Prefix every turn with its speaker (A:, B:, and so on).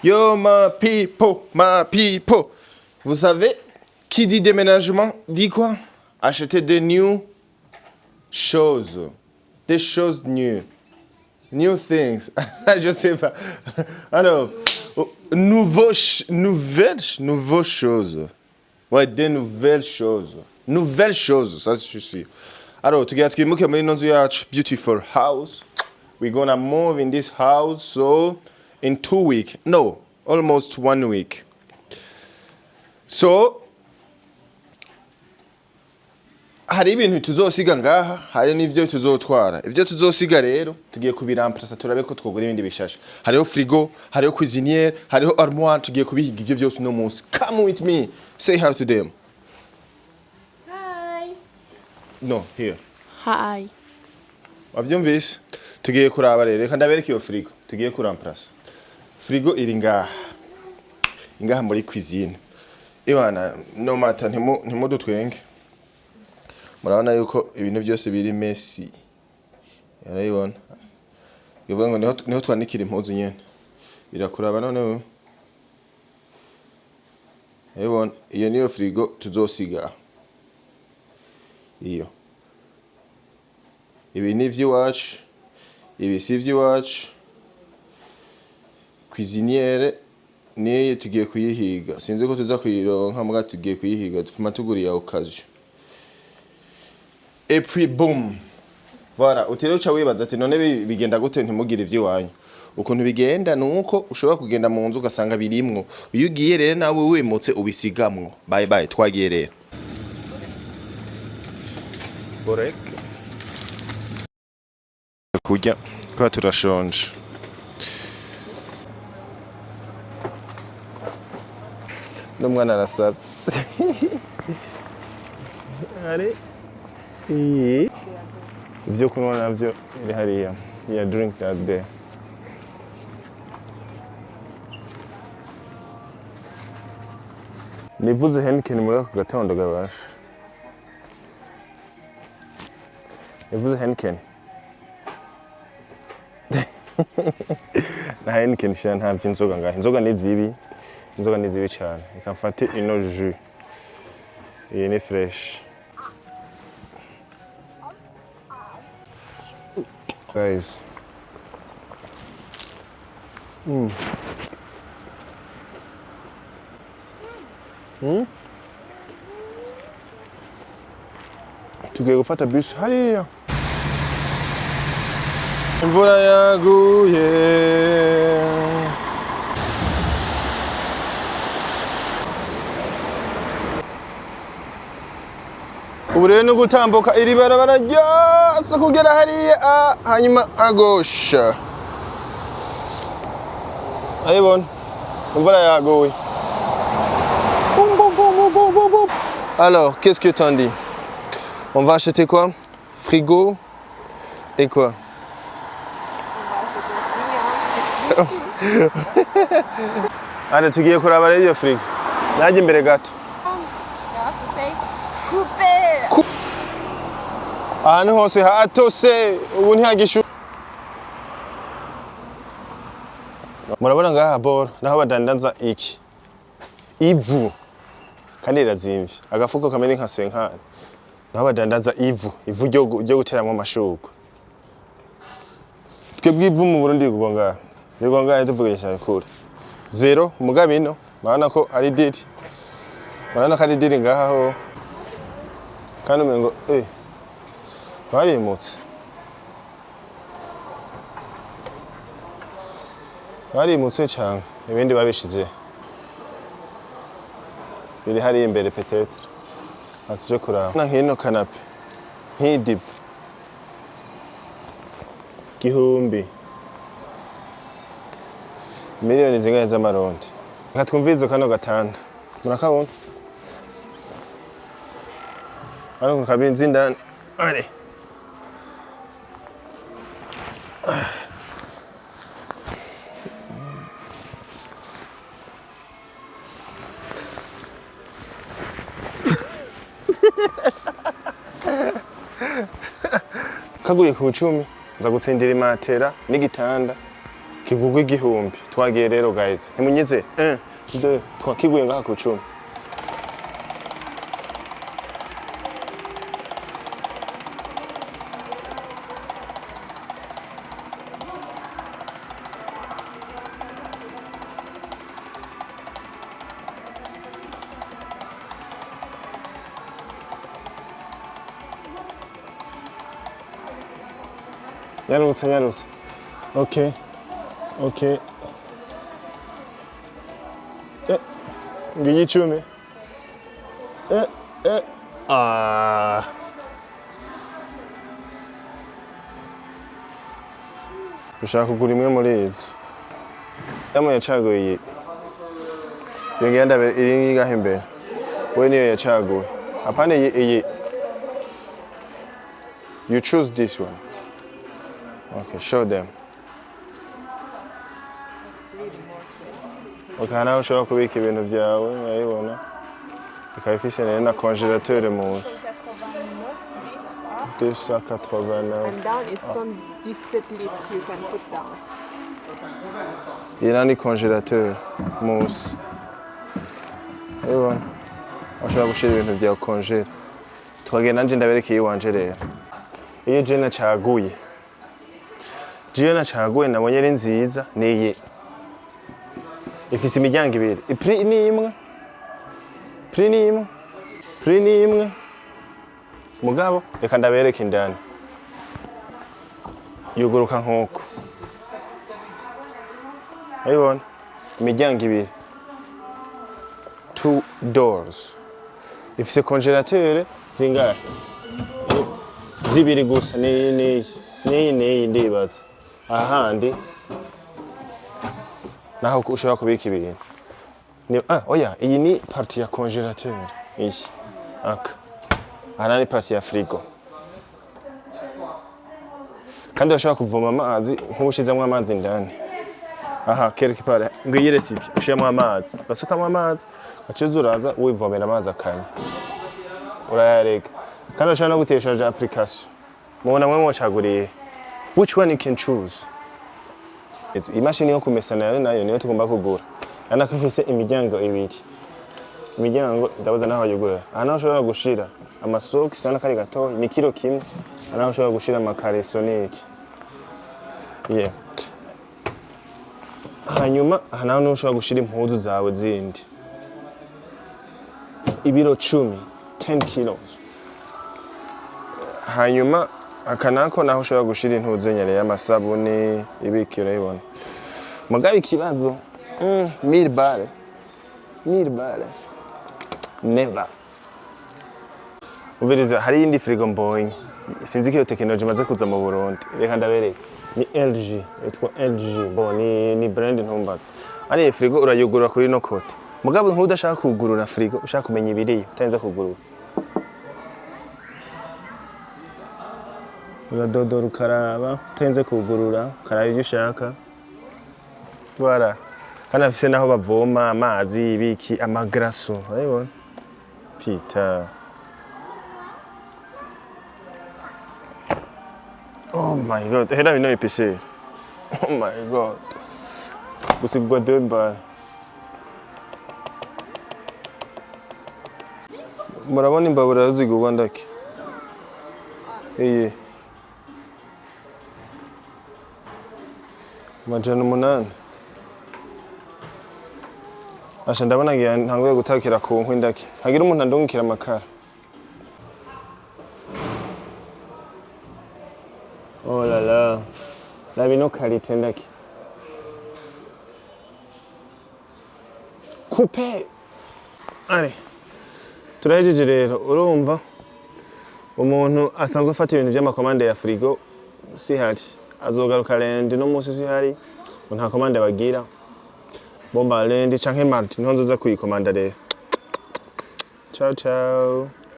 A: Yo my people. Vous savez, qui dit déménagement dit quoi? Acheter des new choses. Des choses new. New things. Je sais pas. Alors, nouveaux choses. Ouais, des nouvelles choses. Nouvelles choses, ça je suis. Alors, tugiye twimuke muri ino nzu yacu beautiful house. We're gonna move in this house so in 2 weeks. No, almost 1 week. So, hari ibintu tuzosiga ngaha, hari n'ivyo tuzotwara. Ivyo tuzosiga rero tugiye kubiramplasa turabe ko twogura ibindi bishasha. Hariho frigo, hariho cuisinière, hariho armoire tugiye kubihiga ivyo vyose no munsi. Come with me. Say hi to them.
B: Hi.
A: No, here.
B: Hi.
A: Wavyumvise? Tugiye kuraba rero, reka ndabereke iyo frigo. Tugiye kuramplasa. Frigo iri ngaha. Ngaha muri cuisine. Iwana no mata ntimudutwenge. Murabona yuko ibintu byose biri messy. Yarayibona. Bivuga ngo niho twanikira impuzu nyene. Birakuraba none. Ayibona, iyo niyo frigo tuzosiga. Iyo. Ibi ni ivy'iwacu. Ibi si ivy'iwacu. Cuisinière niyo tugiye kuyihiga. Sinzi ko tuza kuyironka muga tugiye kuyihiga tufuma tuguriye occasion. Et puis boum. Voilà, utire uca wibaza ati none bigenda gute ntimugire ivy'iwanyu. Ukuntu bigenda nuko ushobora kugenda mu nzu ugasanga birimwo. Iyo ugiye rero nawe wimutse ubisigamwo. Bye bye twagiye rero. Borek. Kujya kwa turashonje. N'umwana arasabye. Ari ibyo kunywa nabyo biri hariya. Yeah, drinks are there. Nivuze Heineken muri ako gatondo gabasha. Nivuze Heineken. Na Heineken shana nta inzoga ngahe. Inzoga ni zibi. Inzoga ni zibi cyane. Reka mfate ino jus. Iyi ni fresh. Guys. Tugiye gufata bus hariya. Imvura yaguye. Ubu rero no gutambuka iri barabara ryose kugera hariya hanyuma agosha. Ayibona. Imvura yaguye. Alors, qu'est-ce que t'en dis? On va acheter quoi? Frigo et quoi? On va acheter rien. Allez, tugiye kuraba rero iyo frigo. Najye imbere gato. Ahantu hose hatose ubu ntihagishu. Murabona ngaha boro naho badandaza iki? Ivu. Kandi rirazimvye. Agafuko kameze nka senkani. Naho badandaza ivu ryo guteramwa amashurwe. Twebwe ivu mu Burundi rigwa ngaha. Rigwa ngaha tuvugisha kure. Zero mugabino. Mabana ko ari diri. Mabana ko ari diri ngaha ho. Kandi umengo barimutse. Barimutse cyane. Ibindi babishize. Biri hari imbere peut-être. Atuje kuraba. Na hino kanape. Nk'idivu. Gihumbi. Miliyoni zingahe z'amarundi. Nka twumvize kano gatanda. Murakabona? Ariko kabinzi ndani. Allez. Kaguye ku 10 nza gutsindira imatera n'igitanda kigugwa igihumbi. Twagiye rero guys. Ntimunyize 1 2 3 kiguye ngaha ku 10. Nyarutse. Okay. Ngiye 10. Ushaka kugura imwe muri izi. Yamwe yacaguye iyi. Yongera ndabe iri ngigahe imbere. We niyo yacaguye. Apana iyi. You choose this one. Okay, show them. Okay, nawe ushobora kubika ibintu byawe, urabibona. Ikaba ifise na congélateur mu 289.
B: And down is 17 litres you can put down.
A: Il y a un congélateur mousse. Et voilà. Ushobora gushira ibintu byawe congéla. Twagenda nje ndaberekeye iwanje rero. Iyo je nacaguye. Jiyo nacaguye nabonye ari nziza niyi. Ifise imiryango ibiri. Prix ni imwe. Mugabo reka ndabereka indani. Yuguruka nk'uko. Ayibona imiryango ibiri. 2 doors. Ifise congélateur zingahe? Zibiri gusa ni ndibaza. Ahandi naho ushobora kubika ibintu. Oya, iyi ni partie ya congélateur. Iyi. Aka. Aha ni partie ya frigo. Kandi ushobora kuvoma amazi nk'ubushizemo amazi indani. Aha, quelque part. Ngiyi recipe. Ushiramo amazi. Basukamo amazi. Uciza uraza wivomera amazi akanya. Urayareka. Kandi ushobora no guteshaje application. Mubona mwe mwacaguriye. Which one you can choose? Imashini yo kumesa nayo niyo tugomba kugura. Anako ifise imiryango ibiri. Imiryango ndabaza naho yugura. Aha ushobora gushira amasocks sana kari gato ni kilo kimwe. Aha ushobora gushira amakare soniki. Yeah. Hanyuma aha naho ushobora gushira impuzu zawe zindi. Ibiro 10 kilos. Hanyuma akanako naho ushobora gushira intuze nyere y'amasabuni ibikira ibona. Mugabe ikibazo 1000 bale. Never. Ubiriza hari indi frigo mbonye. Sinzi ko technology maze kuza mu Burundi. Reka ndabereke. Ni LG, etwa LG. Bon ni brand ntumbatse. Ari frigo urayugurura kuri no kote. Mugabe nk'udashaka kugurura frigo, ushaka kumenya ibiriyo, utayenza kugurura. Uradodora ukaraba, utayenze kugurura, ukaraba ibyo ushaka. Voilà. Hano afise naho bavoma amazi, ibiki, amagraso, urabibona? Pita. Oh my god, hera bino epise. Oh my god. Gusigwa 2 bar. Murabona imbabura zigurwa ndake. Eye. Majana 8. Asha ndabona ngiye ntangoye gutakira ku nkwi ndake. Hagira umuntu andungikira amakara. Oh la la. La bino qualité ndake. Coupe. Allez. Turahejeje rero urumva umuntu asanzwe afata ibintu by'amakomande ya frigo si hari azogaruka lendi no musi si hari nta komande bagira bomba lendi canke mardi ntonzo za kuyikomanda rero ciao ciao.